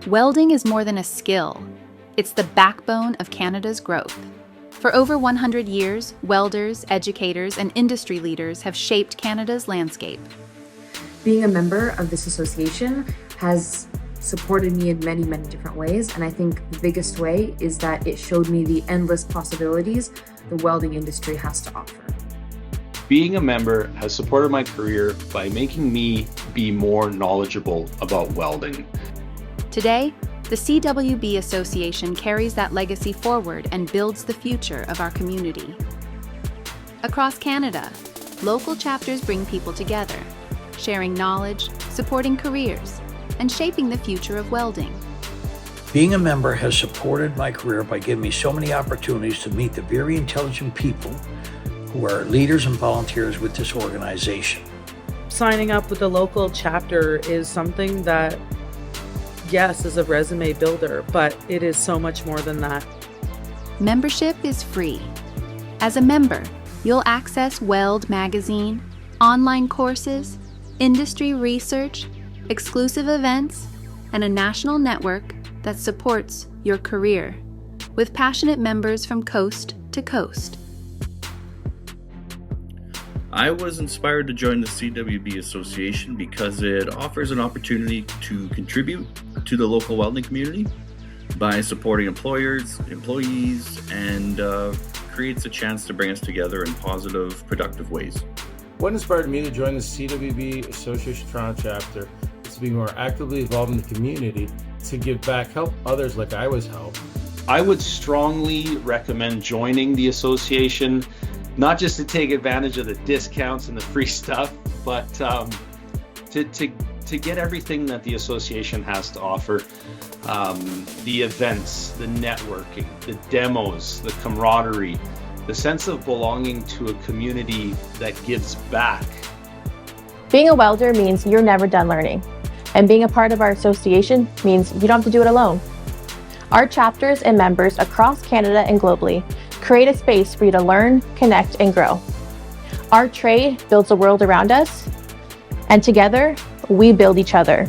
Welding is more than a skill. It's the backbone of Canada's growth. For over 100 years, welders, educators, and industry leaders have shaped Canada's landscape. Being a member of this association has supported me in many, many different ways, and I think the biggest way is that it showed me the endless possibilities the welding industry has to offer. Being a member has supported my career by making me be more knowledgeable about welding. Today, the CWB Association carries that legacy forward and builds the future of our community. Across Canada, local chapters bring people together, sharing knowledge, supporting careers, and shaping the future of welding. Being a member has supported my career by giving me so many opportunities to meet the very intelligent people who are leaders and volunteers with this organization. Signing up with a local chapter is something that, yes, is a resume builder, but it is so much more than that. Membership is free. As a member, you'll access Weld magazine, online courses, industry research, exclusive events, and a national network that supports your career, with passionate members from coast to coast. I was inspired to join the CWB Association because it offers an opportunity to contribute to the local welding community by supporting employers, employees, and creates a chance to bring us together in positive, productive ways. What inspired me to join the CWB Association Toronto chapter is to be more actively involved in the community, to give back, help others like I was helped. I would strongly recommend joining the association, not just to take advantage of the discounts and the free stuff, but to get everything that the association has to offer. The events, the networking, the demos, the camaraderie, the sense of belonging to a community that gives back. Being a welder means you're never done learning. And being a part of our association means you don't have to do it alone. Our chapters and members across Canada and globally create a space for you to learn, connect, and grow. Our trade builds the world around us, and together, we build each other.